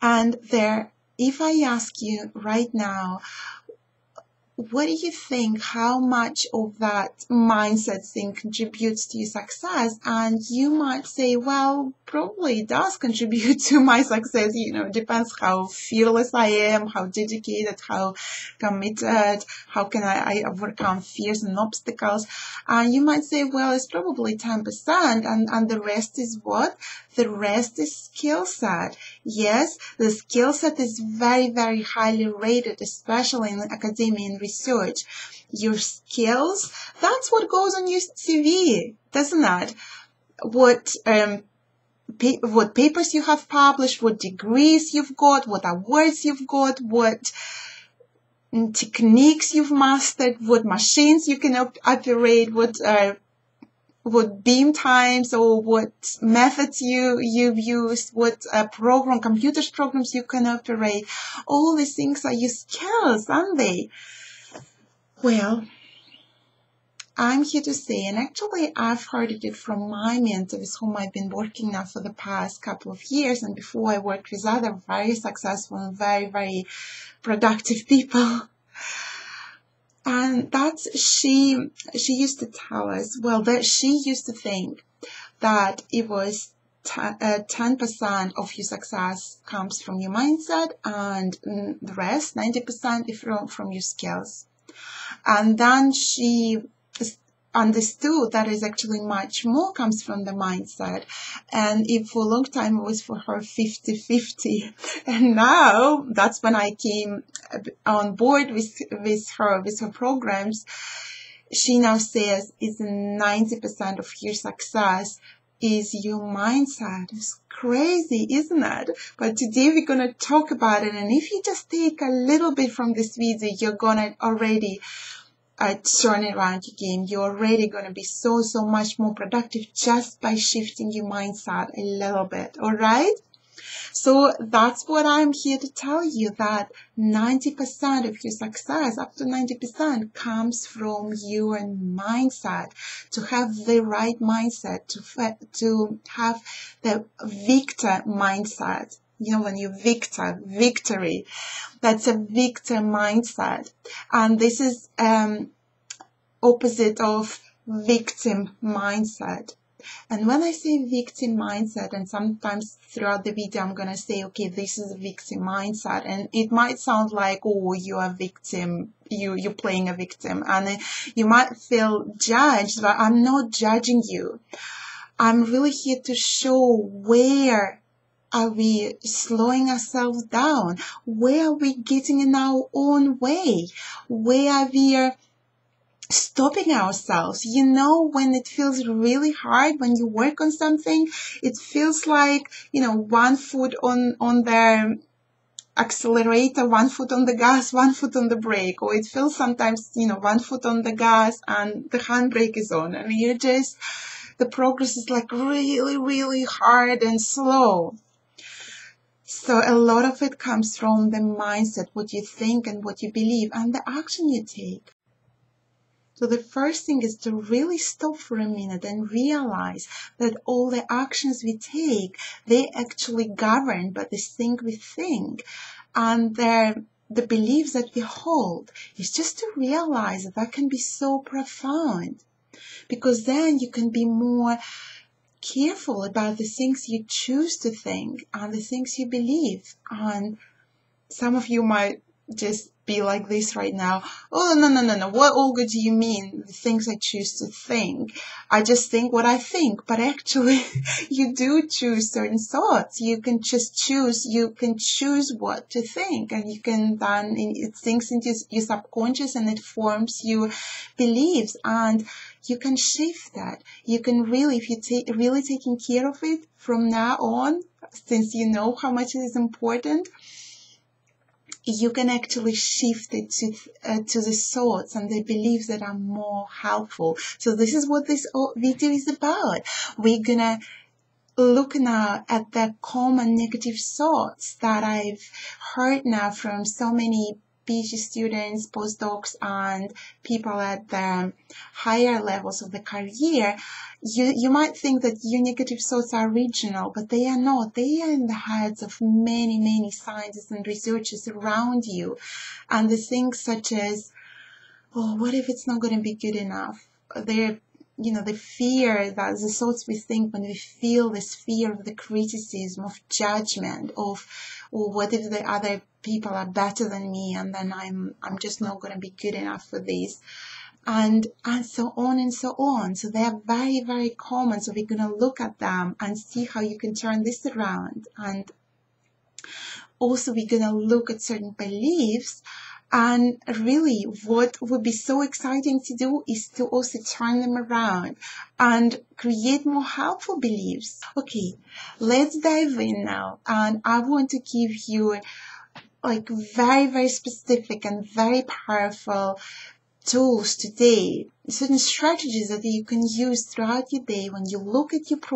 And there, if I ask you right now, what do you think, how much of that mindset thing contributes to your success? And you might say, well, probably it does contribute to my success. It depends how fearless I am, how dedicated, how committed, how can I overcome fears and obstacles. And you might say, well, it's probably 10%, and the rest is what? The rest is skill set. Yes, the skill set is very, very highly rated, especially in academia and research. Your skills, that's what goes on your CV, doesn't it? What papers you have published, what degrees you've got, what awards you've got, what techniques you've mastered, what machines you can operate, what beam times or what methods you've used, what programs you can operate. All these things are your skills, aren't they? Well, I'm here to say, and actually I've heard it from my mentor with whom I've been working now for the past couple of years, and before I worked with other very successful and very, very productive people. And she used to tell us, well, that she used to think that it was 10% of your success comes from your mindset, and the rest, 90%, is from your skills. And then she understood that is actually much more comes from the mindset. And if for a long time it was for her 50-50. And now that's when I came on board with her programs. She now says it's 90% of your success is your mindset. It's crazy, isn't it? But today we're going to talk about it. And if you just take a little bit from this video, you're going to already turn around your game. You're already going to be so much more productive just by shifting your mindset a little bit. All right? So that's what I'm here to tell you, that 90% of your success, up to 90%, comes from your mindset. To have the right mindset, to have the victor mindset. When you victory, that's a victor mindset. And this is opposite of victim mindset. And when I say victim mindset, and sometimes throughout the video I'm going to say, okay, this is a victim mindset, and it might sound like, oh, you are a victim, you're playing a victim, and you might feel judged, but I'm not judging you. I'm really here to show where are we slowing ourselves down, where are we getting in our own way, where are we stopping ourselves. When it feels really hard, when you work on something, it feels like, one foot on the accelerator, one foot on the gas, one foot on the brake, or it feels sometimes, one foot on the gas and the handbrake is on, and the progress is like really, really hard and slow. So a lot of it comes from the mindset, what you think and what you believe, and the action you take. So the first thing is to really stop for a minute and realize that all the actions we take, they actually governed by the thing we think and the beliefs that we hold. It's just to realize that can be so profound, because then you can be more careful about the things you choose to think and the things you believe. And some of you might just be like this right now. Oh, no. What, Olga, do you mean? The things I choose to think. I just think what I think. But actually, you do choose certain thoughts. You can choose what to think. And you can then, it sinks into your subconscious and it forms your beliefs. And you can shift that. You can really, if you're really taking care of it from now on, since you know how much it is important, you can actually shift it to the thoughts and the beliefs that are more helpful. So this is what this video is about. We're gonna look now at the common negative thoughts that I've heard now from so many PhD students, postdocs, and people at the higher levels of the career, you might think that your negative thoughts are original, but they are not. They are in the heads of many, many scientists and researchers around you. And the things such as, oh, what if it's not going to be good enough? The fear, that the thoughts we think when we feel this fear of the criticism, of judgment, of, or what if the other people are better than me and then I'm just not going to be good enough for this. And so on and so on. So they are very, very common. So we're going to look at them and see how you can turn this around. And also we're going to look at certain beliefs. And really, what would be so exciting to do is to also turn them around and create more helpful beliefs. Okay, let's dive in now. And I want to give you like very, very specific and very powerful tools today, certain strategies that you can use throughout your day when you look at your project.